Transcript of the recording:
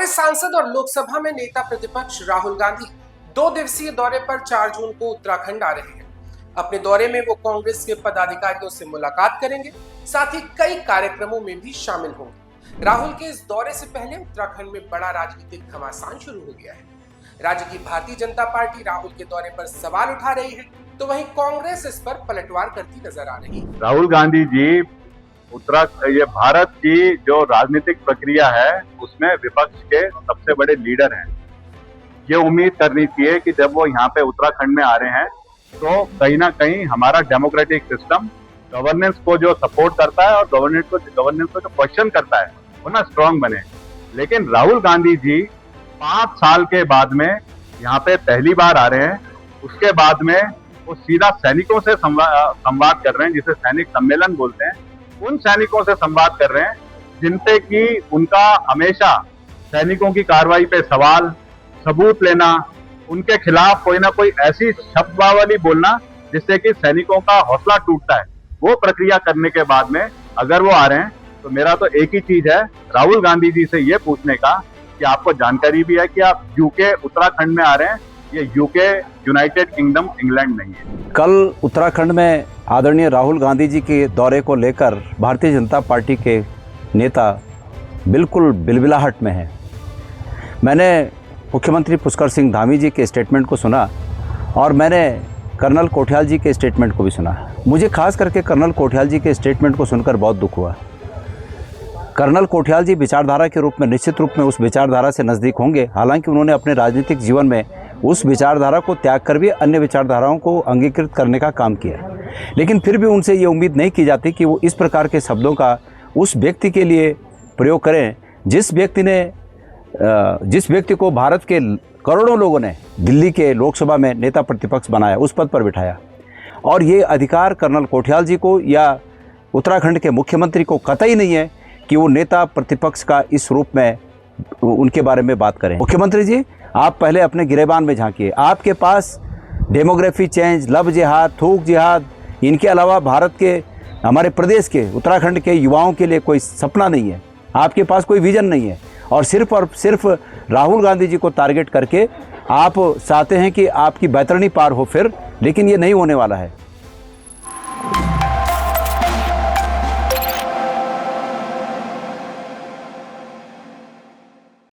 कांग्रेस सांसद और लोकसभा में नेता प्रतिपक्ष राहुल गांधी 2 दिवसीय दौरे पर 4 जून को उत्तराखंड आ रहे हैं। अपने दौरे में वो कांग्रेस के पदाधिकारियों से मुलाकात करेंगे, साथ ही कई कार्यक्रमों में भी शामिल होंगे। राहुल के इस दौरे से पहले उत्तराखंड में बड़ा राजनीतिक घमासान शुरू हो गया है। राज्य की भारतीय जनता पार्टी राहुल के दौरे पर सवाल उठा रही है, तो वहीं कांग्रेस इस पर पलटवार करती नजर आ रही है। राहुल गांधी जी ये भारत की जो राजनीतिक प्रक्रिया है उसमें विपक्ष के सबसे बड़े लीडर हैं। ये उम्मीद करनी चाहिए कि जब वो यहाँ पे उत्तराखंड में आ रहे हैं तो कहीं ना कहीं हमारा डेमोक्रेटिक सिस्टम गवर्नेंस को जो सपोर्ट करता है और गवर्नेंस को जो क्वेश्चन करता है वो ना स्ट्रांग बने। लेकिन राहुल गांधी जी 5 साल के बाद में यहाँ पे पहली बार आ रहे हैं। उसके बाद में वो सीधा सैनिकों से संवाद कर रहे हैं, जिसे सैनिक सम्मेलन बोलते हैं। उन सैनिकों से संवाद कर रहे हैं जिनसे कि उनका हमेशा सैनिकों की कार्रवाई पे सवाल, सबूत लेना, उनके खिलाफ कोई ना कोई ऐसी शब्दावली बोलना जिससे कि सैनिकों का हौसला टूटता है। वो प्रक्रिया करने के बाद में अगर वो आ रहे हैं तो मेरा तो एक ही चीज है राहुल गांधी जी से ये पूछने का कि आपको जानकारी भी है कि आप यूके उत्तराखंड में आ रहे हैं। ये यूके यूनाइटेड किंगडम इंग्लैंड नहीं है। कल उत्तराखंड में आदरणीय राहुल गांधी जी के दौरे को लेकर भारतीय जनता पार्टी के नेता बिल्कुल बिलबिलाहट में हैं। मैंने मुख्यमंत्री पुष्कर सिंह धामी जी के स्टेटमेंट को सुना और मैंने कर्नल कोठियाल जी के स्टेटमेंट को भी सुना। मुझे खास करके कर्नल कोठियाल जी के स्टेटमेंट को सुनकर बहुत दुख हुआ। कर्नल कोठियाल जी विचारधारा के रूप में निश्चित रूप में उस विचारधारा से नज़दीक होंगे, हालांकि उन्होंने अपने राजनीतिक जीवन में उस विचारधारा को त्याग कर भी अन्य विचारधाराओं को अंगीकृत करने का काम किया। लेकिन फिर भी उनसे ये उम्मीद नहीं की जाती कि वो इस प्रकार के शब्दों का उस व्यक्ति के लिए प्रयोग करें जिस व्यक्ति को भारत के करोड़ों लोगों ने दिल्ली के लोकसभा में नेता प्रतिपक्ष बनाया, उस पद पर बिठाया। और ये अधिकार कर्नल कोठियाल जी को या उत्तराखंड के मुख्यमंत्री को कतई नहीं है कि वो नेता प्रतिपक्ष का इस रूप में उनके बारे में बात करें। मुख्यमंत्री जी, आप पहले अपने गिरेबान में झांकिए। आपके पास डेमोग्राफी चेंज, लव जिहाद, थूक जिहाद, इनके अलावा भारत के, हमारे प्रदेश के, उत्तराखंड के युवाओं के लिए कोई सपना नहीं है। आपके पास कोई विजन नहीं है और सिर्फ राहुल गांधी जी को टारगेट करके आप चाहते हैं कि आपकी बैतरणी पार हो फिर, लेकिन ये नहीं होने वाला है।